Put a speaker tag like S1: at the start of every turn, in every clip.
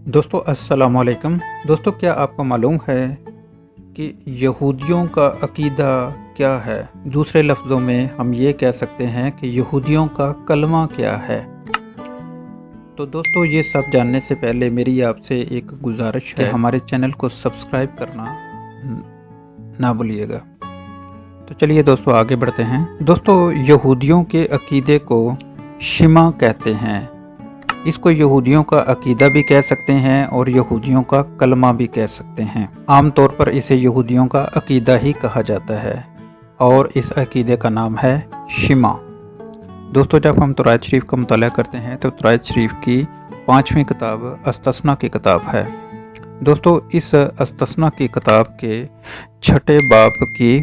S1: दोस्तों अस्सलाम वालेकुम। दोस्तों क्या आपको मालूम है कि यहूदियों का अकीदा क्या है? दूसरे लफ्ज़ों में हम ये कह सकते हैं कि यहूदियों का कलमा क्या है। तो दोस्तों ये सब जानने से पहले मेरी आपसे एक गुजारिश है कि हमारे चैनल को सब्सक्राइब करना ना भूलिएगा। तो चलिए दोस्तों आगे बढ़ते हैं। दोस्तों यहूदियों के अकीदे को शिमा कहते हैं। इसको यहूदियों का अकीदा भी कह सकते हैं और यहूदियों का कलमा भी कह सकते हैं। आम तौर पर इसे यहूदियों का अकीदा ही कहा जाता है और इस अकीदे का नाम है शिमा। दोस्तों जब हम तौरात शरीफ का मुताला करते हैं तो तौरात शरीफ की 5वीं किताब अस्तस्ना की किताब है। दोस्तों इस अस्तस्ना की किताब के 6ठे बाब की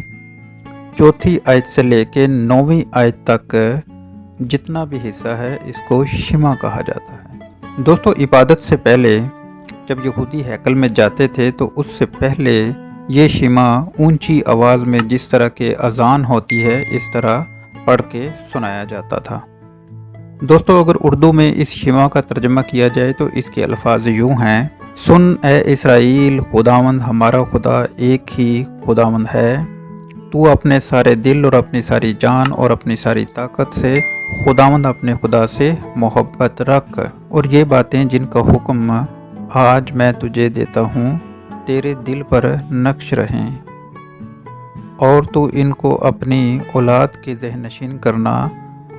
S1: 4थी आयत से लेके 9वीं आयत तक जितना भी हिस्सा है इसको शिमा कहा जाता है। दोस्तों इबादत से पहले जब यहूदी हैकल में जाते थे तो उससे पहले ये शिमा ऊंची आवाज़ में जिस तरह के अजान होती है इस तरह पढ़ के सुनाया जाता था। दोस्तों अगर उर्दू में इस शिमा का तर्जमा किया जाए तो इसके अल्फाज यूँ हैं, सुन ए इसराइल, खुदावंद हमारा खुदा एक ही खुदावंद है। तू अपने सारे दिल और अपनी सारी जान और अपनी सारी ताकत से खुदावंद अपने खुदा से मोहब्बत रख, और ये बातें जिनका हुक्म आज मैं तुझे देता हूँ तेरे दिल पर नक्श रहें, और तू इनको अपनी औलाद के ज़हन नशीन करना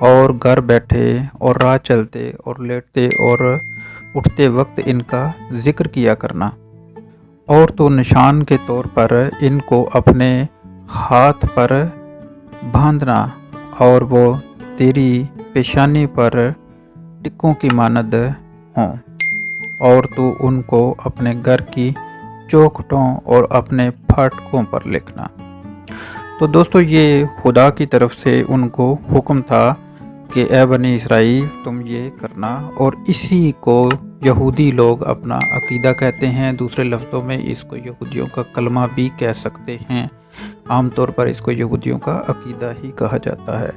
S1: और घर बैठे और राह चलते और लेटते और उठते वक्त इनका ज़िक्र किया करना, और तो निशान के तौर पर इनको अपने हाथ पर बांधना और वो तेरी पेशानी पर टिक्कों की मानद हों, और तू उनको अपने घर की चौखटों और अपने फाटकों पर लिखना। तो दोस्तों ये खुदा की तरफ से उनको हुक्म था कि ए बनी इसराइल तुम ये करना, और इसी को यहूदी लोग अपना अकीदा कहते हैं। दूसरे लफ्ज़ों में इसको यहूदियों का कलमा भी कह सकते हैं। आम तौर पर इसको यहूदियों का अकीदा ही कहा जाता है।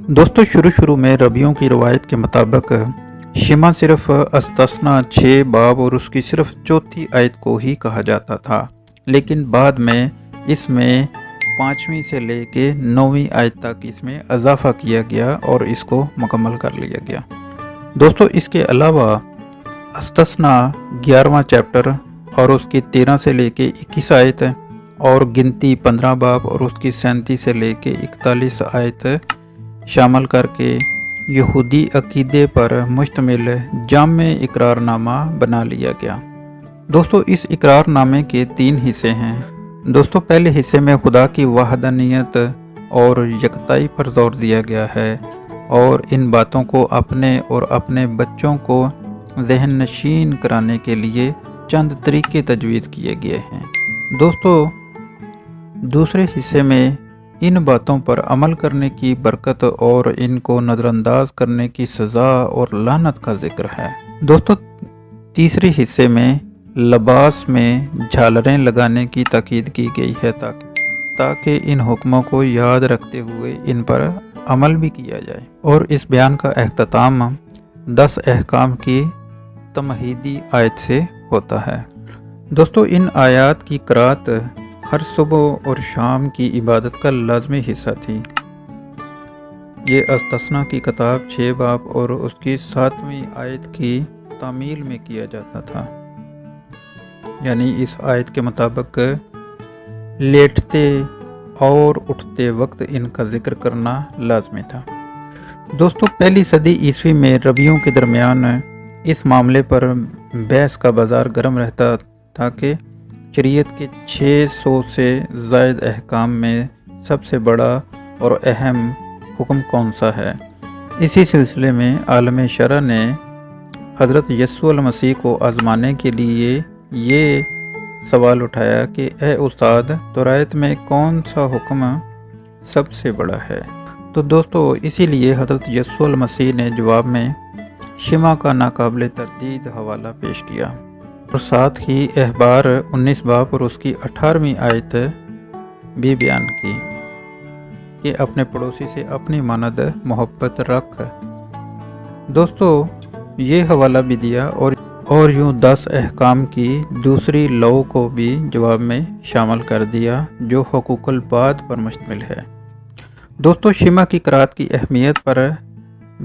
S1: दोस्तों शुरू में रबियों की रवायत के मुताबिक शिमा सिर्फ अस्तस्ना 6 बाब और उसकी सिर्फ 4थी आयत को ही कहा जाता था, लेकिन बाद में इसमें 5वीं से लेके 9वीं आयत तक इसमें इजाफा किया गया और इसको मुकम्मल कर लिया गया। दोस्तों इसके अलावा अस्तस्ना 11वां चैप्टर और उसकी 13 से लेके 21 आयत और गिनती 15 बाब और उसकी 37 से लेके 41 आयत शामिल करके यहूदी अकीदे पर मुश्तमिल जामे इकरारनामा बना लिया गया। दोस्तों इस इकरारनामे के 3 हिस्से हैं। दोस्तों पहले हिस्से में खुदा की वहदानियत और यकताई पर जोर दिया गया है और इन बातों को अपने और अपने बच्चों को ज़हन नशीन कराने के लिए चंद तरीके तजवीज़ किए गए हैं। दोस्तों दूसरे हिस्से में इन बातों पर अमल करने की बरकत और इनको नज़रअंदाज करने की सज़ा और लानत का जिक्र है। दोस्तों तीसरे हिस्से में लिबास में झालरें लगाने की ताकीद की गई है ताकि इन हुक्मों को याद रखते हुए इन पर अमल भी किया जाए, और इस बयान का अख्ताम 10 अहकाम की तमहीदी आयत से होता है। दोस्तों इन आयात की क़रात हर सुबह और शाम की इबादत का लाजमी हिस्सा थी। ये अस्तस्ना की किताब 6 बाब और उसकी 7वीं आयत की तामील में किया जाता था, यानी इस आयत के मुताबिक लेटते और उठते वक्त इनका जिक्र करना लाजमी था। दोस्तों पहली सदी ईस्वी में रबियों के दरमियान इस मामले पर बहस का बाज़ार गर्म रहता था कि शरीयत के 600 से ज़ायद अहकाम में सबसे बड़ा और अहम हुक्म कौन सा है। इसी सिलसिले में आलम शरअ ने हज़रत यस्सु मसीह को आज़माने के लिए ये सवाल उठाया कि ए उस्ताद तौरात में कौन सा हुक्म सबसे बड़ा है। तो दोस्तों इसीलिए हज़रत यस्सु मसीह ने जवाब में शिमा का नाकाबिल तरदीद हवाला पेश किया और साथ ही अहबार 19 बाब और उसकी 18वीं आयत भी बयान की कि अपने पड़ोसी से अपनी मानद मोहब्बत रख। दोस्तों ये हवाला भी दिया اور یوں 10 احکام کی دوسری لو کو بھی جواب میں شامل کر دیا جو حقوق الباد پر مشتمل ہے۔ دوستو، شمع کی قرأت کی اہمیت پر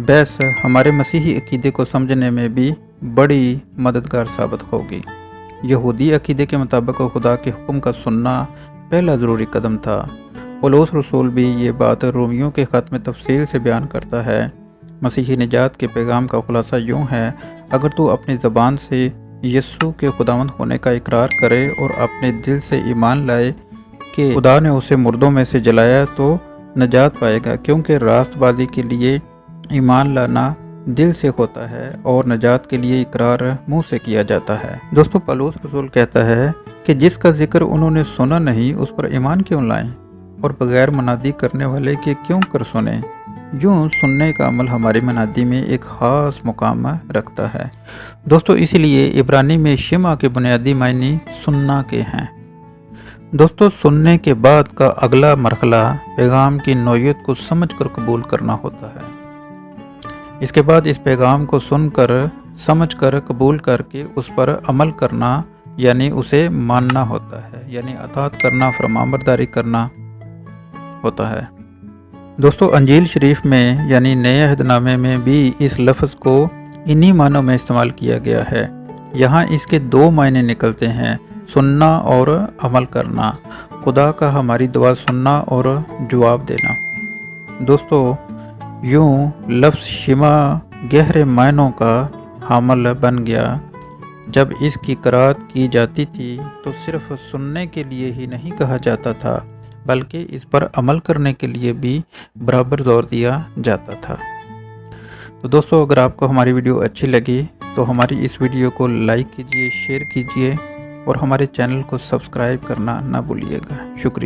S1: بحث ہمارے مسیحی عقیدے کو سمجھنے میں بھی بڑی مددگار ثابت ہوگی۔ یہودی عقیدے کے مطابق خدا کے حکم کا سننا پہلا ضروری قدم تھا۔ پولس رسول بھی یہ بات رومیوں کے خط میں تفصیل سے بیان کرتا ہے۔ مسیحی نجات کے پیغام کا خلاصہ یوں ہے: اگر تو اپنی زبان سے یسوع کے خداوند ہونے کا اقرار کرے اور اپنے دل سے ایمان لائے کہ خدا نے اسے مردوں میں سے جلایا تو نجات پائے گا، کیونکہ راست بازی کے لیے ایمان لانا دل سے ہوتا ہے اور نجات کے لیے اقرار منہ سے کیا جاتا ہے۔ دوستو، پولس رسول کہتا ہے کہ جس کا ذکر انہوں نے سنا نہیں اس پر ایمان کیوں لائیں، اور بغیر منادی کرنے والے کے کیوں کر سنیں۔ یوں سننے کا عمل ہماری منادی میں ایک خاص مقام رکھتا ہے۔ دوستو، اسی لیے عبرانی میں شمع کے بنیادی معنی سننا کے ہیں۔ دوستو، سننے کے بعد کا اگلا مرحلہ پیغام کی نوعیت کو سمجھ کر قبول کرنا ہوتا ہے۔ اس کے بعد اس پیغام کو سن کر، سمجھ کر، قبول کر کے اس پر عمل کرنا یعنی اسے ماننا ہوتا ہے، یعنی اطاعت کرنا، فرمانبرداری کرنا ہوتا ہے۔ دوستو، انجیل شریف میں یعنی نئے عہد نامے میں بھی اس لفظ کو انہی معنوں میں استعمال کیا گیا ہے۔ یہاں اس کے 2 معنی نکلتے ہیں: سننا اور عمل کرنا، خدا کا ہماری دعا سننا اور جواب دینا۔ دوستو، یوں لفظ شمع گہرے معنوں کا حامل بن گیا۔ جب اس کی قرأت کی جاتی تھی تو صرف سننے کے لیے ہی نہیں کہا جاتا تھا، بلکہ اس پر عمل کرنے کے لیے بھی برابر زور دیا جاتا تھا۔ تو دوستو، اگر آپ کو ہماری ویڈیو اچھی لگی تو ہماری اس ویڈیو کو لائک کیجئے، شیئر کیجئے اور ہمارے چینل کو سبسکرائب کرنا نہ بھولیے گا۔ شکریہ۔